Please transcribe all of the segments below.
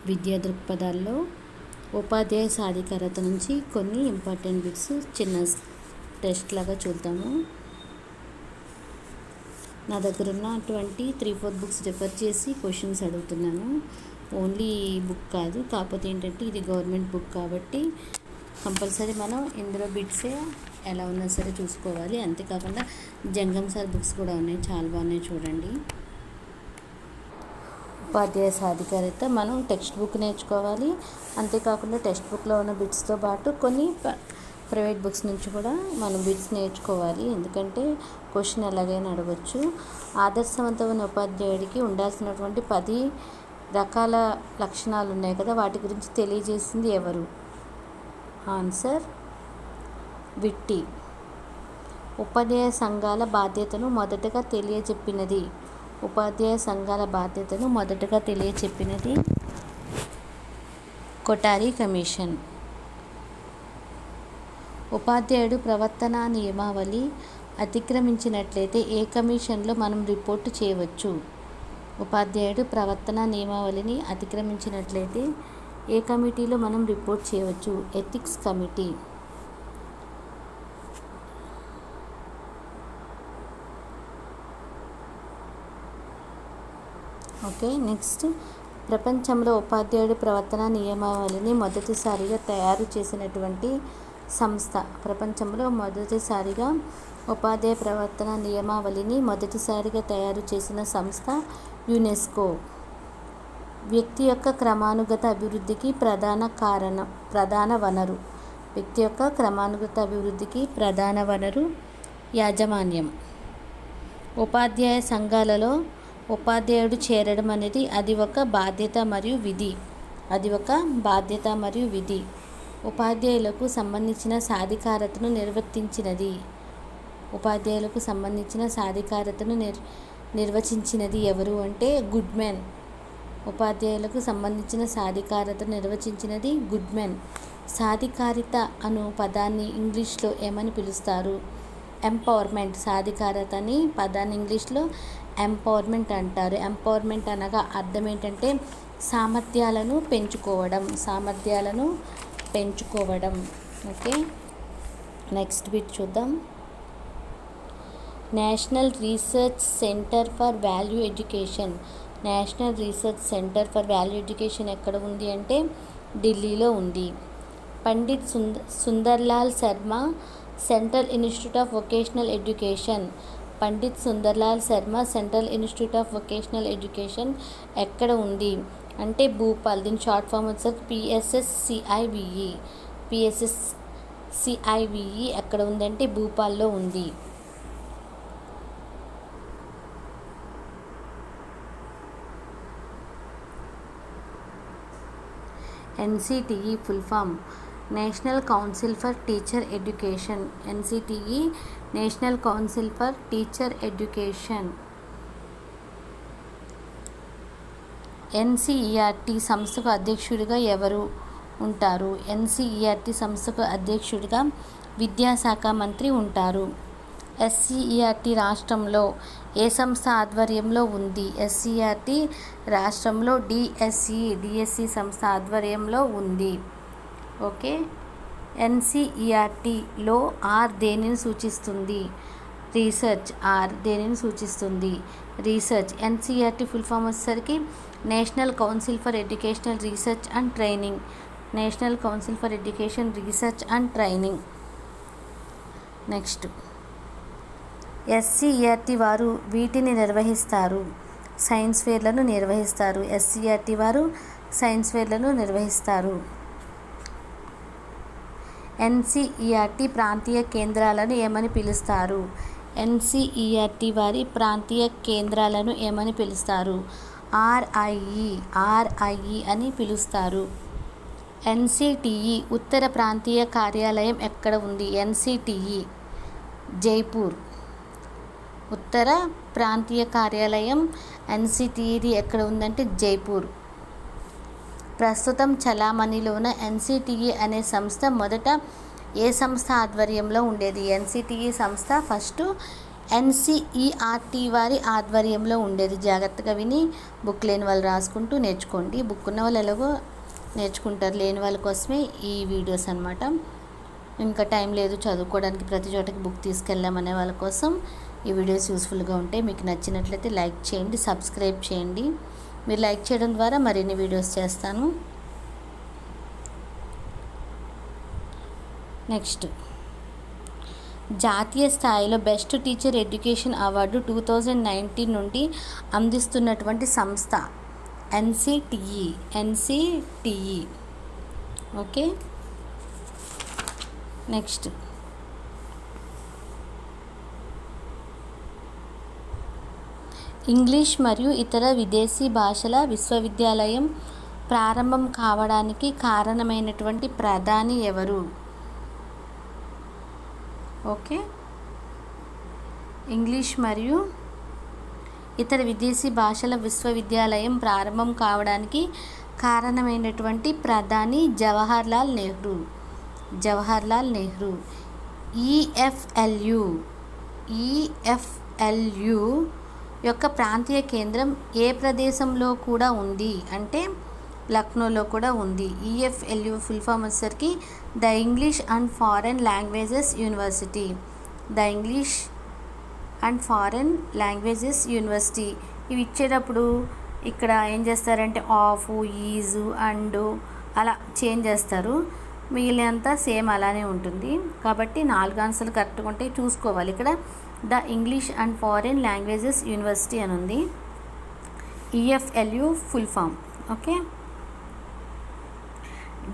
విద్యా దృక్పథాల్లో ఉపాధ్యాయ సాధికారత నుంచి కొన్ని ఇంపార్టెంట్ బిట్స్ చిన్న టెస్ట్ లాగా చూద్దాము. నా దగ్గర ఉన్నటువంటి 3-4 బుక్స్ రెఫర్ చేసి క్వశ్చన్స్ అడుగుతున్నాను. ఓన్లీ బుక్ కాదు, కాకపోతే ఏంటంటే ఇది గవర్నమెంట్ బుక్ కాబట్టి కంపల్సరీ మనం ఇందులో బిట్సే ఎలా ఉన్నా సరే చూసుకోవాలి. అంతేకాకుండా జంగం సార్ బుక్స్ కూడా ఉన్నాయి, చాలా బాగున్నాయి చూడండి. ఉపాధ్యాయ సాధికారత మనం టెక్స్ట్ బుక్ నేర్చుకోవాలి. అంతేకాకుండా టెక్స్ట్ బుక్లో ఉన్న బిట్స్తో పాటు కొన్ని ప్రైవేట్ బుక్స్ నుంచి కూడా మనం బిట్స్ నేర్చుకోవాలి. ఎందుకంటే క్వశ్చన్ ఎలాగైనా అడగవచ్చు. ఆదర్శవంతమైన ఉపాధ్యాయుడికి ఉండాల్సినటువంటి 10 రకాల లక్షణాలు ఉన్నాయి కదా, వాటి గురించి తెలియజేసింది ఎవరు? Answer witty. ఉపాధ్యాయ సంఘాల బాధ్యతను మొదటగా తెలియచెప్పినది కొఠారి కమిషన్. ఉపాధ్యాయుడు ప్రవర్తనా నియమావళి అతిక్రమించినట్లయితే ఏ కమిషన్లో మనం రిపోర్టు చేయవచ్చు? ఉపాధ్యాయుడు ప్రవర్తనా నియమావళిని అతిక్రమించినట్లయితే ఏ కమిటీలో మనం రిపోర్ట్ చేయవచ్చు? Ethics committee. Okay, next. ప్రపంచంలో ఉపాధ్యాయుడి ప్రవర్తన నియమావళిని మొదటిసారిగా తయారు చేసినటువంటి సంస్థ. ప్రపంచంలో మొదటిసారిగా ఉపాధ్యాయ ప్రవర్తన నియమావళిని మొదటిసారిగా తయారు చేసిన సంస్థ యునెస్కో. వ్యక్తి యొక్క క్రమానుగత అభివృద్ధికి ప్రధాన వనరు యాజమాన్యం. ఉపాధ్యాయ సంఘాలలో ఉపాధ్యాయుడు చేరడం అనేది అది ఒక బాధ్యత మరియు విధి. ఉపాధ్యాయులకు సంబంధించిన సాధికారతను నిర్వచించినది ఎవరు అంటే గుడ్మెన్. ఉపాధ్యాయులకు సంబంధించిన సాధికారతను నిర్వచించినది గుడ్మెన్. సాధికారిత అను పదాన్ని ఇంగ్లీష్లో ఏమని పిలుస్తారు? ఎంపవర్మెంట్. సాధికారత అని పదాన్ని ఇంగ్లీష్లో ఎంపవర్మెంట్ అంటారు. ఎంపవర్మెంట్ అనగా అర్థం ఏంటంటే సామర్థ్యాలను పెంచుకోవడం. ఓకే, నెక్స్ట్ బిట్ చూద్దాం. National research centre for value education ఎక్కడ ఉంది అంటే ఢిల్లీలో ఉంది. Pandit Sunderlal Sharma central institute of vocational education ఎక్కడ ఉంది అంటే భూపాల్. దీని షార్ట్ ఫామ్ వచ్చేసరికి పిఎస్ఎస్సిఐవిఈ ఎక్కడ ఉంది అంటే భూపాల్లో ఉంది. NCTE full form national council for teacher education. NCTE national council for teacher education. NCERT సంస్థకు అధ్యక్షుడిగా ఎవరు ఉంటారు? ఎన్సిఈఆర్టీ సంస్థకు అధ్యక్షుడిగా విద్యాశాఖ మంత్రి ఉంటారు. ఎస్సిఈఆర్టీ రాష్ట్రంలో ఏ సంస్థ ఆధ్వర్యంలో ఉంది? ఎస్సిఈఆర్టీ రాష్ట్రంలో డిఎస్సి సంస్థ ఆధ్వర్యంలో ఉంది. ఓకే, ఎన్సిఈఆర్టీలో ఆర్ దేనిని సూచిస్తుంది? Research. Research. NCERT full form వచ్చేసరికి National council for Educational Research and training. Next. SCERT వారు వీటిని నిర్వహిస్తారు. సైన్స్ ఫేర్లను నిర్వహిస్తారు. ఎస్సిఈఆర్టీ వారు సైన్స్ ఫేర్లను నిర్వహిస్తారు. ఎన్సిఈఆర్టీ ప్రాంతీయ కేంద్రాలను ఏమని పిలుస్తారు? ఎన్సిఈఆర్టీ వారి ప్రాంతీయ కేంద్రాలను ఏమని పిలుస్తారు? ఆర్ఐఈ అని పిలుస్తారు. ఎన్సిటిఈ ఉత్తర ప్రాంతీయ కార్యాలయం ఎక్కడ ఉంది? ఎన్సిటిఈ జైపూర్. ఉత్తర ప్రాంతీయ కార్యాలయం ఎన్సిటిఈది ఎక్కడ ఉందంటే జైపూర్. ప్రస్తుతం చలామణిలో ఉన్న ఎన్సిటిఈ అనే సంస్థ మొదట ఏ సంస్థ ఆధ్వర్యంలో ఉండేది? ఎన్సిటిఈ సంస్థ ఫస్ట్ NCERT వారి ఆధ్వర్యంలో ఉండేది. జాగ్రత్తగా విని బుక్ లేని వాళ్ళు రాసుకుంటూ నేర్చుకోండి. బుక్ ఉన్న వాళ్ళు ఎలాగో నేర్చుకుంటారు, లేని వాళ్ళ కోసమే ఈ వీడియోస్ అనమాట. ఇంకా టైం లేదు చదువుకోవడానికి, ప్రతి చోటకి బుక్ తీసుకెళ్ళామనే వాళ్ళ కోసం ఈ వీడియోస్ యూస్ఫుల్గా ఉంటాయి. మీకు నచ్చినట్లయితే లైక్ చేయండి, సబ్స్క్రైబ్ చేయండి. మీరు లైక్ చేయడం ద్వారా మరిన్ని వీడియోస్ చేస్తాను. నెక్స్ట్, జాతీయ స్థాయిలో బెస్ట్ టీచర్ ఎడ్యుకేషన్ అవార్డు 2019 నుండి అందిస్తున్నటువంటి సంస్థ NCTE. ఓకే. నెక్స్ట్, ఇంగ్లీష్ మరియు ఇతర విదేశీ భాషల విశ్వవిద్యాలయం ప్రారంభం కావడానికి కారణమైనటువంటి ప్రధాని ఎవరు? ఓకే. ఇంగ్లీష్ మరియు ఇతర విదేశీ భాషల విశ్వవిద్యాలయం ప్రారంభం కావడానికి కారణమైనటువంటి ప్రధాని జవహర్లాల్ నెహ్రూ. EFLU యొక్క ప్రాంతీయ కేంద్రం ఏ ప్రదేశంలో కూడా ఉంది అంటే లక్నోలో కూడా ఉంది. EFLU ఫుల్ ఫామ్ వచ్చేసరికి the English and foreign languages university. ఇవి ఇచ్చేటప్పుడు ఇక్కడ ఏం చేస్తారంటే ఆఫ్, ఈజు, అండ్ అలా చేంజ్ చేస్తారు. మిగిలినంతా సేమ్ అలానే ఉంటుంది. కాబట్టి 4 ఆన్సర్లు కరెక్ట్గా ఉంటాయి, చూసుకోవాలి. ఇక్కడ the English and foreign languages university అని ఉంది. EFLU full form. Okay.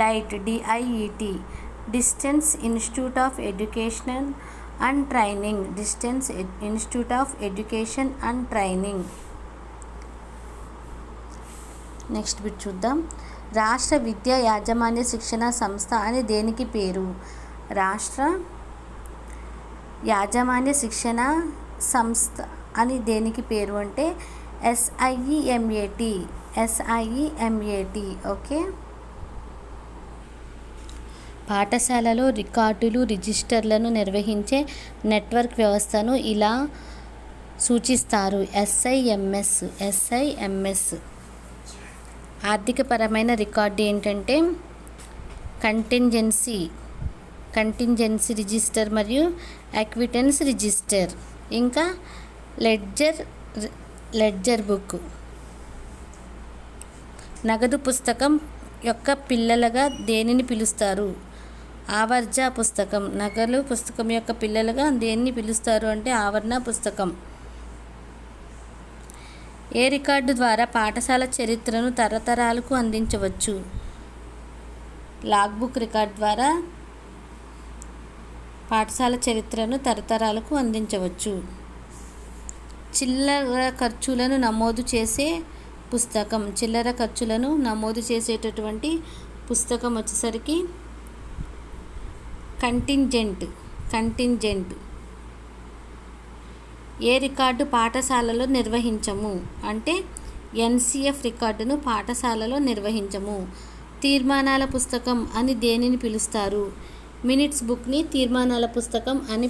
DIET distance institute of education and training. Next bit చూద్దాం. రాష్ట్ర విద్యా యాజమాన్య శిక్షణ సంస్థ అని దేనికి పేరు? రాష్ట్ర యాజమాన్య శిక్షణ సంస్థ అని దేనికి పేరు అంటే SIEMAT. ఓకే. పాఠశాలలో రికార్డులు, రిజిస్టర్లను నిర్వహించే నెట్వర్క్ వ్యవస్థను ఇలా సూచిస్తారు. SIMS. ఆర్థికపరమైన రికార్డు ఏంటంటే కంటింజెన్సీ రిజిస్టర్ మరియు అక్విటెన్స్ రిజిస్టర్. ఇంకా లెడ్జర్ బుక్. నగదు పుస్తకం యొక్క పిల్లలుగా దేనిని పిలుస్తారు? ఆవర్జ పుస్తకం. నగదు పుస్తకం యొక్క పిల్లలుగా దేన్ని పిలుస్తారు అంటే ఆవర్ణ పుస్తకం. ఏ రికార్డు ద్వారా పాఠశాల చరిత్రను తరతరాలకు అందించవచ్చు? లాగ్బుక్ రికార్డు ద్వారా పాఠశాల చరిత్రను తరతరాలకు అందించవచ్చు. చిల్లర ఖర్చులను నమోదు చేసే పుస్తకం. చిల్లర ఖర్చులను నమోదు చేసేటటువంటి పుస్తకం వచ్చేసరికి కంటింజెంట్. ఏ రికార్డు పాఠశాలలో నిర్వహించము అంటే NCF రికార్డును పాఠశాలలో నిర్వహించము. తీర్మానాల పుస్తకం అని దేనిని పిలుస్తారు? మినిట్స్ బుక్ని తీర్మానాల పుస్తకం అని